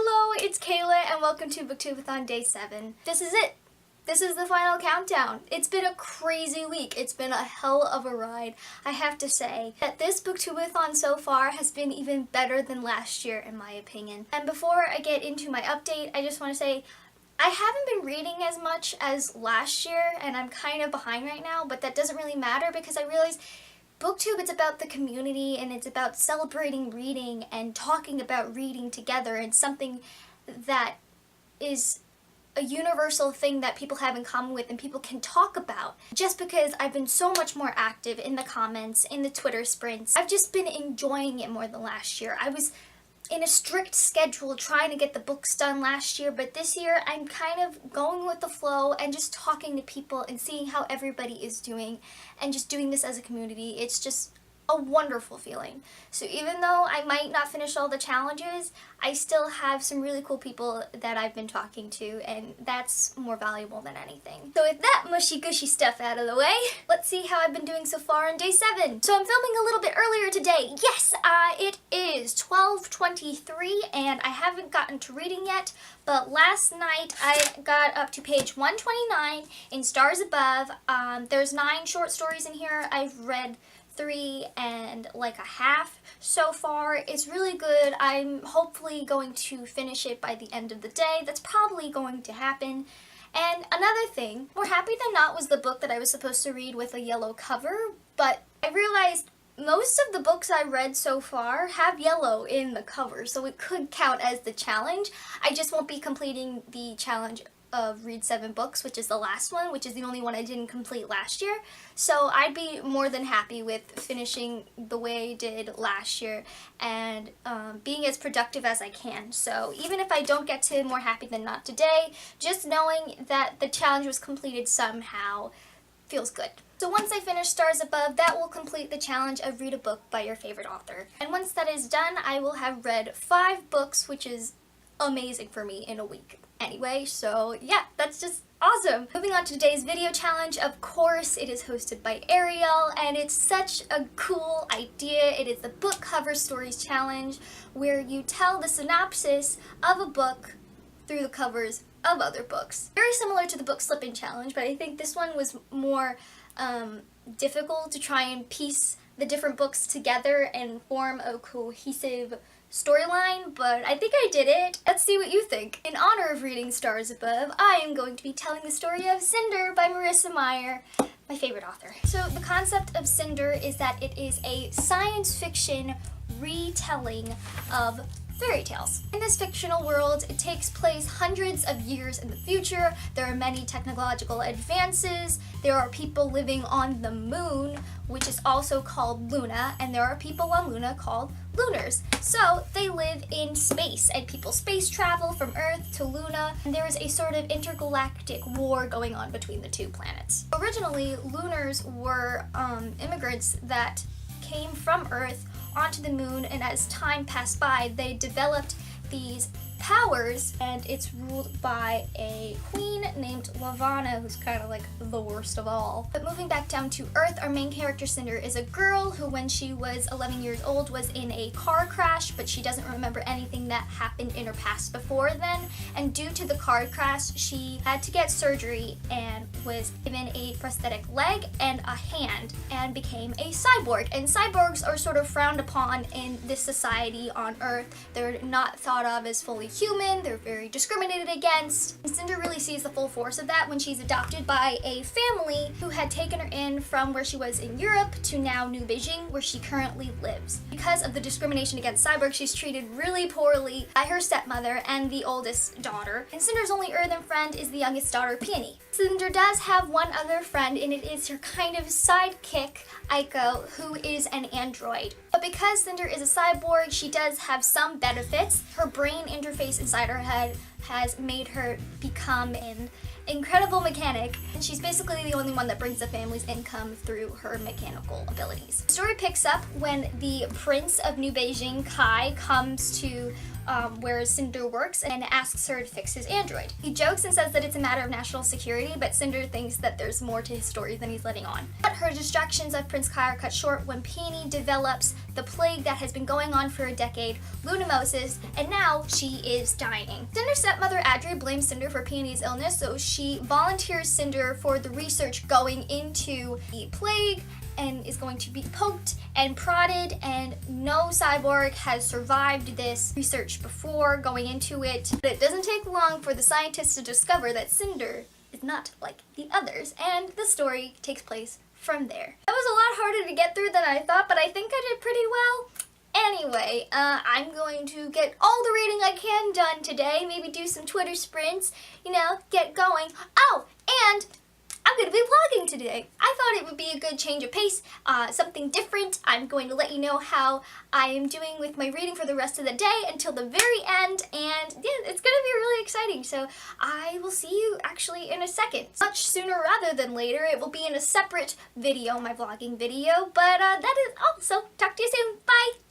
Hello, it's Kayla and welcome to Booktube-A-Thon Day 7. This is it. This is the final countdown. It's been a crazy week. It's been a hell of a ride. I have to say that this Booktube-A-Thon so far has been even better than last year in my opinion. And before I get into my update, I just want to say I haven't been reading as much as last year and I'm kind of behind right now, but that doesn't really matter because I realize Booktube, it's about the community and it's about celebrating reading and talking about reading together, and something that is a universal thing that people have in common with and people can talk about. Just because I've been so much more active in the comments, in the Twitter sprints, I've just been enjoying it more than last year. I was in a strict schedule trying to get the books done last year, but this year I'm kind of going with the flow and just talking to people and seeing how everybody is doing and just doing this as a community. It's just a wonderful feeling. So even though I might not finish all the challenges, I still have some really cool people that I've been talking to, and that's more valuable than anything. So with that mushy gushy stuff out of the way, let's see how I've been doing so far on day 7. So I'm filming a little bit earlier today. Yes, it is 12:23 and I haven't gotten to reading yet, but last night I got up to page 129 in Stars Above. There's 9 short stories in here. I've read 3 and like a half so far. It's really good. I'm hopefully going to finish it by the end of the day. That's probably going to happen. And another thing, More Happy Than Not was the book that I was supposed to read with a yellow cover, but I realized most of the books I read so far have yellow in the cover, so it could count as the challenge. I just won't be completing the challenge of read 7 books, which is the last one, which is the only one I didn't complete last year. So I'd be more than happy with finishing the way I did last year and being as productive as I can. So even if I don't get to More Happy Than Not today, just knowing that the challenge was completed somehow feels good. So once I finish Stars Above, that will complete the challenge of read a book by your favorite author. And once that is done, I will have read 5 books, which is amazing for me in a week. Anyway, so yeah, that's just awesome. Moving on to today's video challenge, of course, it is hosted by Ariel, and it's such a cool idea. It is the book cover stories challenge, where you tell the synopsis of a book through the covers of other books. Very similar to the book slipping challenge, but I think this one was more difficult to try and piece the different books together and form a cohesive storyline, but I think I did it. Let's see what you think. In honor of reading Stars Above, I am going to be telling the story of Cinder by Marissa Meyer, my favorite author. So the concept of Cinder is that it is a science fiction retelling of fairy tales. In this fictional world, it takes place hundreds of years in the future. There are many technological advances. There are people living on the moon, which is also called Luna, and there are people on Luna called Lunars. So they live in space, and people space travel from Earth to Luna, and there is a sort of intergalactic war going on between the 2 planets. Originally, Lunars were immigrants that came from Earth onto the moon, and as time passed by, they developed these powers, and it's ruled by a queen named Lavana, who's kind of like the worst of all. But moving back down to Earth, our main character Cinder is a girl who, when she was 11 years old, was in a car crash, but she doesn't remember anything that happened in her past before then, and due to the car crash, she had to get surgery and was given a prosthetic leg and a hand and became a cyborg. And cyborgs are sort of frowned upon in this society on Earth. They're not thought of as fully human, they're very discriminated against. And Cinder really sees the full force of that when she's adopted by a family who had taken her in from where she was in Europe to now New Beijing, where she currently lives. Because of the discrimination against cyborgs, she's treated really poorly by her stepmother and the oldest daughter. And Cinder's only earthen friend is the youngest daughter, Peony. Cinder does have one other friend, and it is her kind of sidekick, Aiko, who is an android. But because Cinder is a cyborg, she does have some benefits. Her brain interface inside her head has made her become an incredible mechanic, and she's basically the only one that brings the family's income through her mechanical abilities. The story picks up when the Prince of New Beijing, Kai, comes to where Cinder works and asks her to fix his android. He jokes and says that it's a matter of national security, but Cinder thinks that there's more to his story than he's letting on. But her distractions of Prince Kai are cut short when Peony develops the plague that has been going on for a decade, lunamosis, and now she is dying. Cinder's stepmother Adri blames Cinder for Peony's illness, so she volunteers Cinder for the research going into the plague and is going to be poked and prodded, and no cyborg has survived this research before going into it. But it doesn't take long for the scientists to discover that Cinder is not like the others, and the story takes place from there. That was a lot harder to get through than I thought, but I think I did pretty well. Anyway, I'm going to get all the reading I can done today, maybe do some Twitter sprints, you know, get going. Oh, and I'm going to be vlogging today. I thought it would be a good change of pace, something different. I'm going to let you know how I am doing with my reading for the rest of the day until the very end, and yeah, it's going to be really exciting. So I will see you actually in a second. Much sooner rather than later. It will be in a separate video, my vlogging video, but that is all. So talk to you soon. Bye!